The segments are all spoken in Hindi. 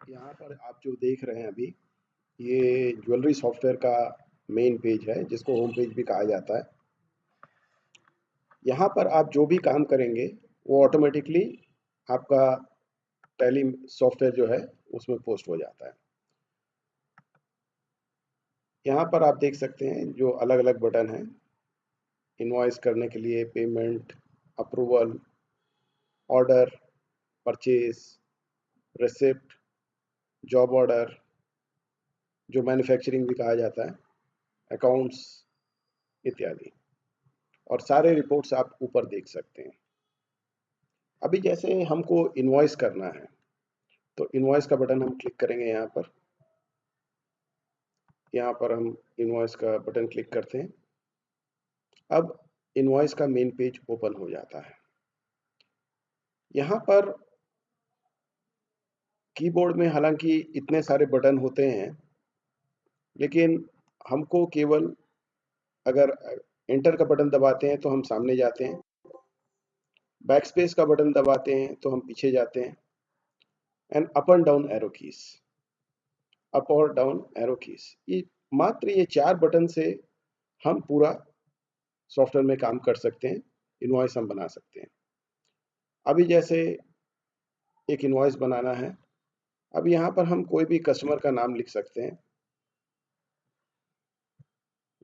यहाँ पर आप जो देख रहे हैं अभी, ये ज्वेलरी सॉफ्टवेयर का मेन पेज है, जिसको होम पेज भी कहा जाता है। यहाँ पर आप जो भी काम करेंगे वो ऑटोमेटिकली आपका टैली सॉफ्टवेयर जो है उसमें पोस्ट हो जाता है। यहाँ पर आप देख सकते हैं जो अलग अलग बटन हैं, इनवॉइस करने के लिए, payment, approval, order, purchase, receipt, job order, जो मैन्युफैक्चरिंग भी कहा जाता है, अकाउंट्स इत्यादि, और सारे रिपोर्ट्स आप ऊपर देख सकते हैं। अभी जैसे हमको इनवॉइस करना है, तो इनवॉइस का बटन हम क्लिक करेंगे। यहाँ पर हम इनवॉइस का बटन क्लिक करते हैं। अब इनवॉइस का मेन पेज ओपन हो जाता है। यहाँ पर कीबोर्ड में हालांकि इतने सारे बटन होते हैं, लेकिन हमको केवल अगर एंटर का बटन दबाते हैं तो हम सामने जाते हैं, बैक स्पेस का बटन दबाते हैं तो हम पीछे जाते हैं, and up and down arrow keys, up और डाउन एरो कीज, ये 4 बटन से हम पूरा सॉफ्टवेयर में काम कर सकते हैं, इनवॉइस हम बना सकते हैं। अभी जैसे एक इनवॉइस बनाना है, अब यहाँ पर हम कोई भी कस्टमर का नाम लिख सकते हैं।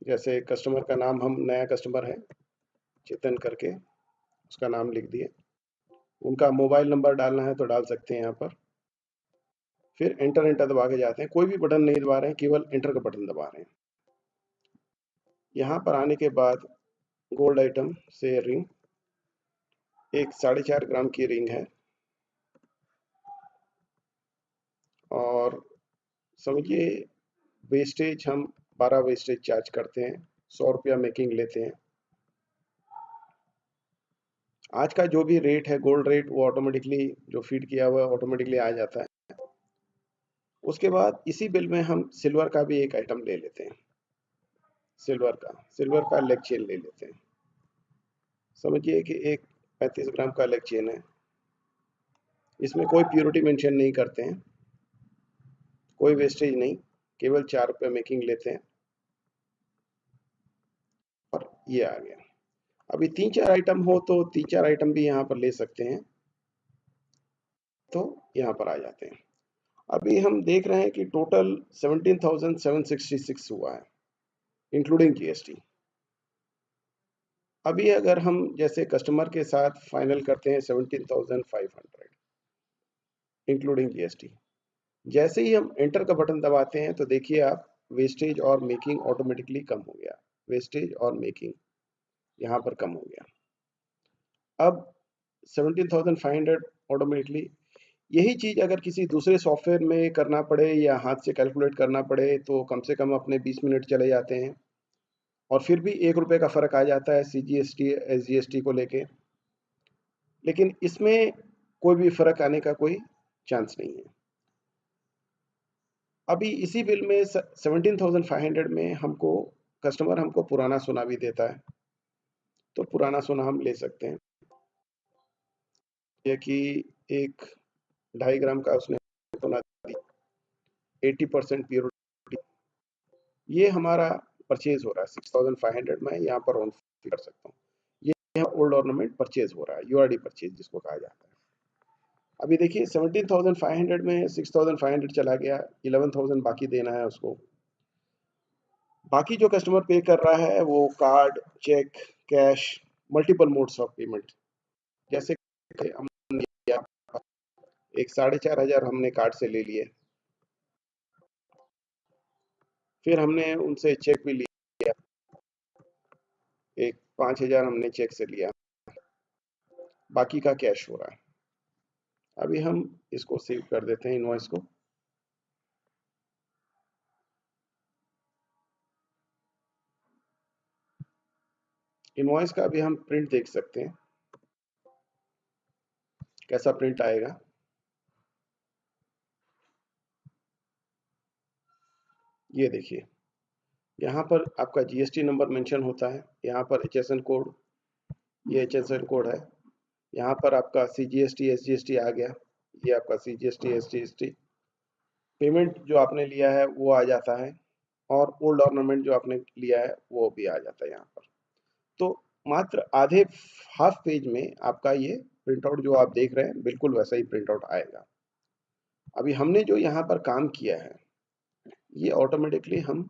जैसे कस्टमर का नाम, हम नया कस्टमर है चेतन करके, उसका नाम लिख दिए। उनका मोबाइल नंबर डालना है तो डाल सकते हैं यहाँ पर। फिर एंटर एंटर दबा के जाते हैं, कोई भी बटन नहीं दबा रहे हैं, केवल एंटर का बटन दबा रहे हैं। यहाँ पर आने के बाद गोल्ड आइटम से रिंग, एक 4.5 ग्राम की रिंग है, और समझिए वेस्टेज हम 12 वेस्टेज चार्ज करते हैं, 100 रुपया मेकिंग लेते हैं। आज का जो भी रेट है गोल्ड रेट, वो ऑटोमेटिकली जो फीड किया हुआ है ऑटोमेटिकली आ जाता है। उसके बाद इसी बिल में हम सिल्वर का भी एक आइटम ले लेते हैं, सिल्वर का लेग चेन ले लेते हैं। समझिए कि एक 35 ग्राम का लेग चेन है, इसमें कोई प्योरिटी मेंशन नहीं करते हैं, कोई वेस्टेज नहीं, केवल 4 रुपये मेकिंग लेते हैं, और ये आ गया। अभी 3-4 आइटम हो तो 3-4 आइटम भी यहाँ पर ले सकते हैं, तो यहाँ पर आ जाते हैं। अभी हम देख रहे हैं कि टोटल 17,766 हुआ है, इंक्लूडिंग जीएसटी। अभी अगर हम जैसे कस्टमर के साथ फाइनल करते हैं 17,500 इंक्लूडिंग जीएसटी, जैसे ही हम एंटर का बटन दबाते हैं तो देखिए आप, वेस्टेज और मेकिंग ऑटोमेटिकली कम हो गया, वेस्टेज और मेकिंग यहाँ पर कम हो गया। अब 17,500 ऑटोमेटिकली, यही चीज अगर किसी दूसरे सॉफ्टवेयर में करना पड़े या हाथ से कैलकुलेट करना पड़े तो कम से कम अपने 20 मिनट चले जाते हैं, और फिर भी 1 रुपए का फर्क आ जाता है सीजीएसटी एसजीएसटी को लेके। लेकिन इसमें कोई भी फर्क आने का कोई चांस नहीं है। अभी इसी बिल में 17,500 में हमको कस्टमर हमको पुराना सोना भी देता है, तो पुराना सोना हम ले सकते हैं। ये कि एक 2.5 ग्राम का उसने सोना दी, 80% प्योरिटी, ये हमारा परचेज हो रहा है 6,500 में, यहाँ पर ऑन कर सकता हूँ। ये ओल्ड ऑर्नामेंट परचेज हो रहा है, यूआरडी परचेज जिसको कहा जाता है। अभी देखिए 17,500 में 6,500 चला गया, 11,000 बाकी देना है उसको। बाकी जो कस्टमर पे कर रहा है वो card, cheque, cash, multiple modes of payment, जैसे हमने लिया, एक 4,500 हमने कार्ड से ले लिए, फिर हमने उनसे चेक भी लिया, एक 5,000 हमने चेक से लिया, बाकी का कैश हो रहा है। अभी हम इसको सेव कर देते हैं इनवॉइस को। इनवॉइस का अभी हम प्रिंट देख सकते हैं, कैसा प्रिंट आएगा। ये देखिए, यहाँ पर आपका जीएसटी नंबर मेंशन होता है, यहाँ पर एचएसएन कोड, ये एचएसएन कोड है, यहाँ पर आपका सीजीएसटी एसजीएसटी आ गया, ये आपका सीजीएसटी एसजीएसटी, पेमेंट जो आपने लिया है वो आ जाता है, और ओल्ड ऑर्नामेंट जो आपने लिया है वो भी आ जाता है यहाँ पर। तो मात्र आधे हाफ पेज में आपका ये प्रिंट आउट जो आप देख रहे हैं बिल्कुल वैसा ही प्रिंट आउट आएगा। अभी हमने जो यहाँ पर काम किया है ये ऑटोमेटिकली हम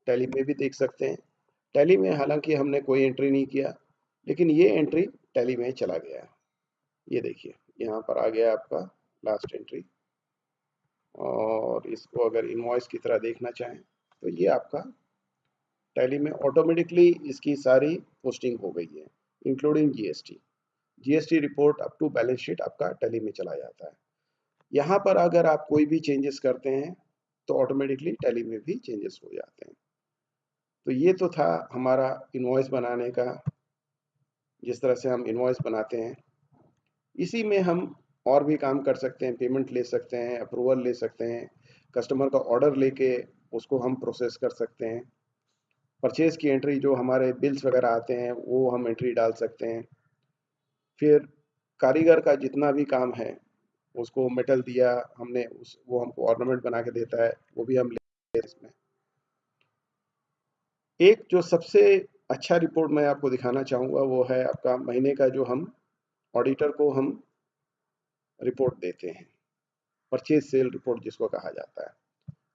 टैली में भी देख सकते हैं। टैली में हालांकि हमने कोई एंट्री नहीं किया, लेकिन ये एंट्री टैली में चला गया है। ये देखिए यहाँ पर आ गया आपका लास्ट एंट्री, और इसको अगर इनवॉइस की तरह देखना चाहें तो ये आपका टैली में ऑटोमेटिकली इसकी सारी पोस्टिंग हो गई है, including GST. GST report up to balance sheet आपका टैली में चला जाता है। यहाँ पर अगर आप कोई भी चेंजेस करते हैं तो ऑटोमेटिकली टैली में भी चेंजेस हो जाते हैं। तो ये तो था हमारा इनवॉइस बनाने का, जिस तरह से हम इनवॉइस बनाते हैं। इसी में हम और भी काम कर सकते हैं, पेमेंट ले सकते हैं, अप्रूवल ले सकते हैं, कस्टमर का ऑर्डर लेके उसको हम प्रोसेस कर सकते हैं, परचेज की एंट्री जो हमारे बिल्स वगैरह आते हैं वो हम एंट्री डाल सकते हैं। फिर कारीगर का जितना भी काम है, उसको मेटल दिया हमने, उस वो हमको ऑर्नामेंट बना के देता है, वो भी हम ले इसमें। एक जो सबसे अच्छा रिपोर्ट मैं आपको दिखाना चाहूँगा वो है आपका महीने का, जो हम ऑडिटर को हम रिपोर्ट देते हैं, परचेज सेल रिपोर्ट जिसको कहा जाता है।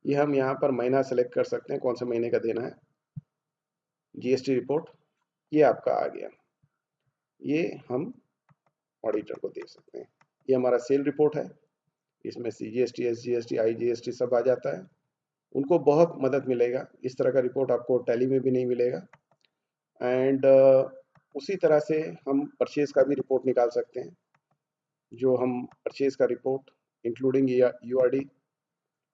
ये हम यहाँ पर महीना सेलेक्ट कर सकते हैं कौन से महीने का देना है। जीएसटी रिपोर्ट ये आपका आ गया, ये हम ऑडिटर को दे सकते हैं। ये हमारा सेल रिपोर्ट है, इसमें सीजीएसटी, एसजीएसटी, आईजीएसटी सब आ जाता है। उनको बहुत मदद मिलेगा, इस तरह का रिपोर्ट आपको टैली में भी नहीं मिलेगा। एंड उसी तरह से हम परचेज का भी रिपोर्ट निकाल सकते हैं, जो हम परचेज का रिपोर्ट इंक्लूडिंग यूआरडी,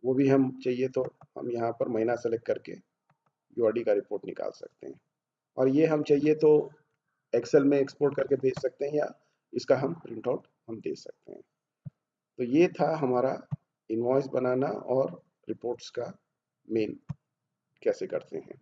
वो भी हम चाहिए तो हम यहाँ पर महीना सेलेक्ट करके यूआरडी का रिपोर्ट निकाल सकते हैं। और ये हम चाहिए तो एक्सेल में एक्सपोर्ट करके भेज सकते हैं, या इसका हम प्रिंट आउट हम दे सकते हैं। तो ये था हमारा इनवॉइस बनाना और रिपोर्ट्स का मेन कैसे करते हैं।